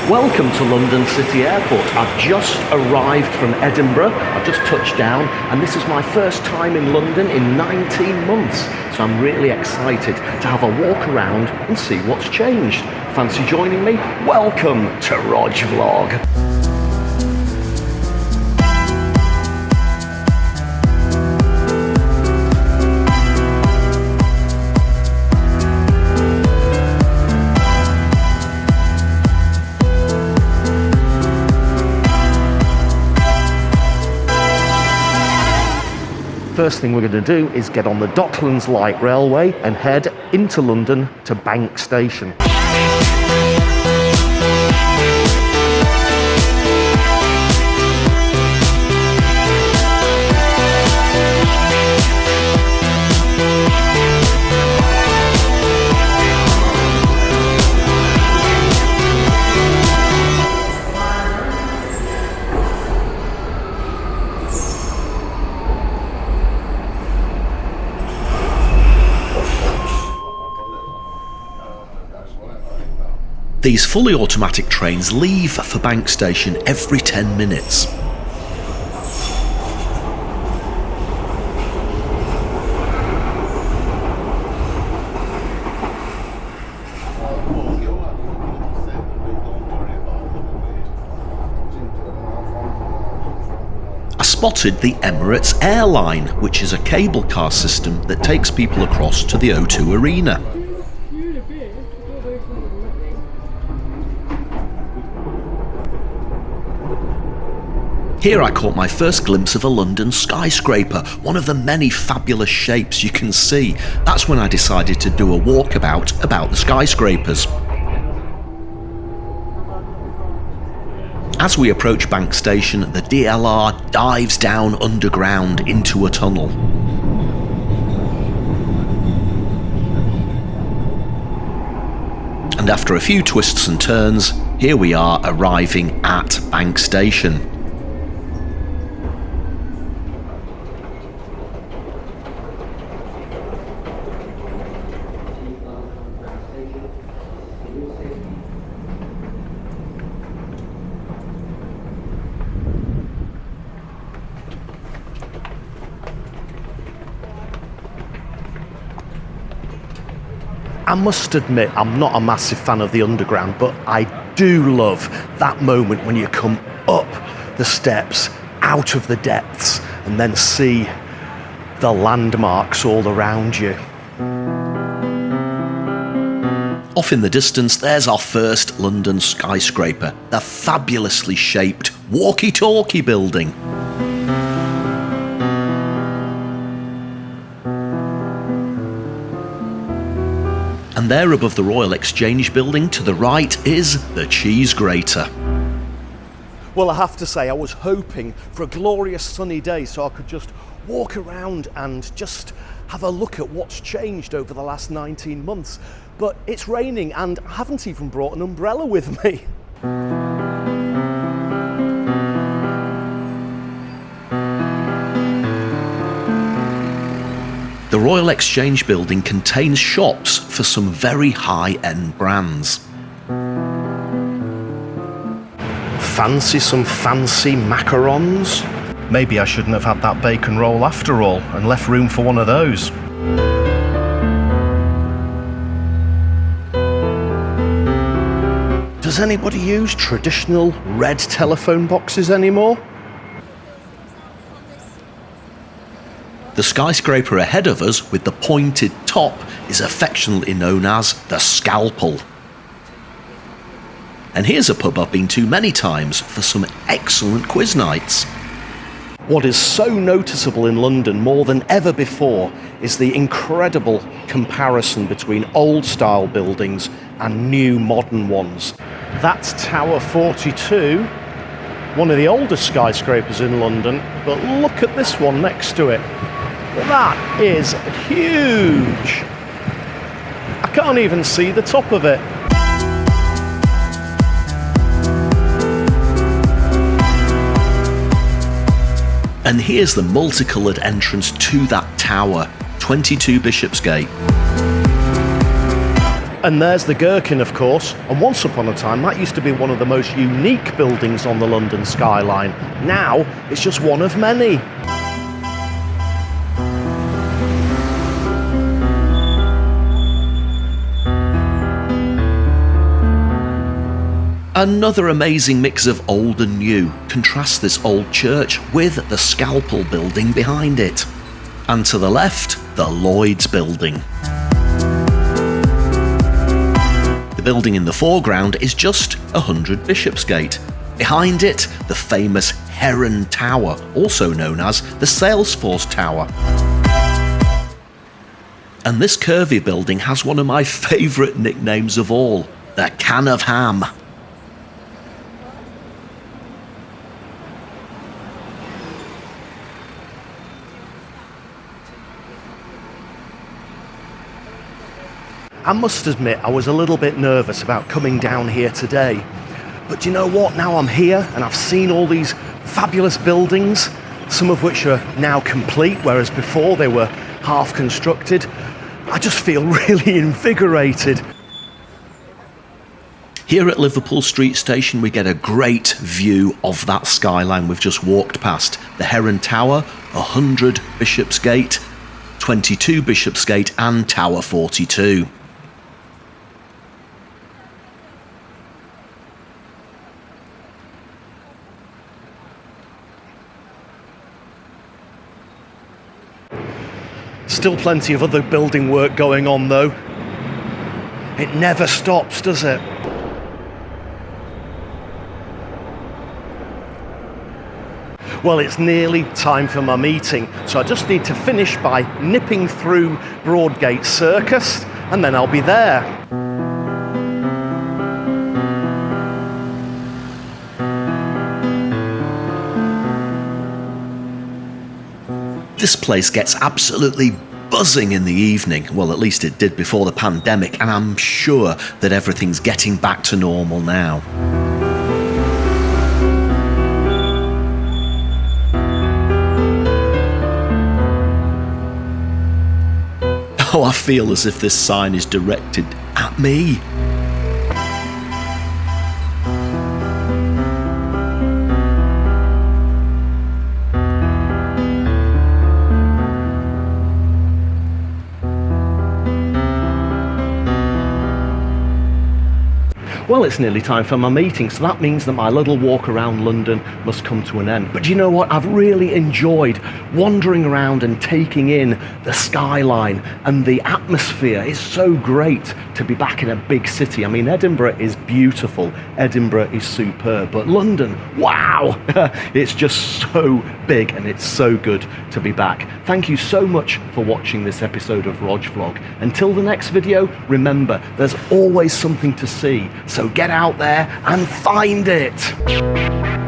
Welcome to London City Airport. I've just arrived from Edinburgh. I've just touched down, and this is my first time in London in 19 months. So I'm really excited to have a walk around and see what's changed. Fancy joining me? Welcome to Rog Vlog. First thing we're going to do is get on the Docklands light railway and head into London to Bank Station. These fully automatic trains leave for Bank Station every 10 minutes. I spotted the Emirates airline, which is a cable car system that takes people across to the O2 Arena. Here I caught my first glimpse of a London skyscraper, one of the many fabulous shapes you can see. That's when I decided to do a walkabout about the skyscrapers. As we approach Bank Station, the DLR dives down underground into a tunnel. And after a few twists and turns, here we are arriving at Bank Station. I must admit, I'm not a massive fan of the underground, but I do love that moment when you come up the steps, out of the depths, and then see the landmarks all around you. Off in the distance, there's our first London skyscraper, the fabulously shaped Walkie Talkie building. And there above the Royal Exchange building to the right is the Cheese Grater. Well, I have to say, I was hoping for a glorious sunny day so I could just walk around and just have a look at what's changed over the last 19 months. But it's raining and I haven't even brought an umbrella with me. The Royal Exchange building contains shops for some very high-end brands. Fancy some fancy macarons? Maybe I shouldn't have had that bacon roll after all and left room for one of those. Does anybody use traditional red telephone boxes anymore? The skyscraper ahead of us, with the pointed top, is affectionately known as the Scalpel. And here's a pub I've been to many times for some excellent quiz nights. What is so noticeable in London more than ever before is the incredible comparison between old-style buildings and new modern ones. That's Tower 42, one of the oldest skyscrapers in London, but look at this one next to it. That is huge. I can't even see the top of it. And here's the multicoloured entrance to that tower, 22 Bishopsgate. And there's the Gherkin, of course, and once upon a time that used to be one of the most unique buildings on the London skyline. Now it's just one of many. Another amazing mix of old and new contrasts this old church with the Scalpel building behind it. And to the left, the Lloyd's building. The building in the foreground is just 100 Bishopsgate. Behind it, the famous Heron Tower, also known as the Salesforce Tower. And this curvy building has one of my favourite nicknames of all, the Can of Ham. I must admit I was a little bit nervous about coming down here today. But you know what, now I'm here and I've seen all these fabulous buildings, some of which are now complete, whereas before they were half constructed. I just feel really invigorated. Here at Liverpool Street Station we get a great view of that skyline we've just walked past. The Heron Tower, 100 Bishopsgate, 22 Bishopsgate and Tower 42. Still plenty of other building work going on though. It never stops, does it? Well, it's nearly time for my meeting, so I just need to finish by nipping through Broadgate Circus, and then I'll be there. This place gets absolutely buzzing in the evening. Well, at least it did before the pandemic, and I'm sure that everything's getting back to normal now. Oh, I feel as if this sign is directed at me. Well, it's nearly time for my meeting, so that means that my little walk around London must come to an end. But you know what? I've really enjoyed wandering around and taking in the skyline and the atmosphere. It's so great to be back in a big city. I mean, Edinburgh is beautiful. Edinburgh is superb. But London, wow! It's just so big and it's so good to be back. Thank you so much for watching this episode of Rog Vlog. Until the next video, remember, there's always something to see. So get out there and find it.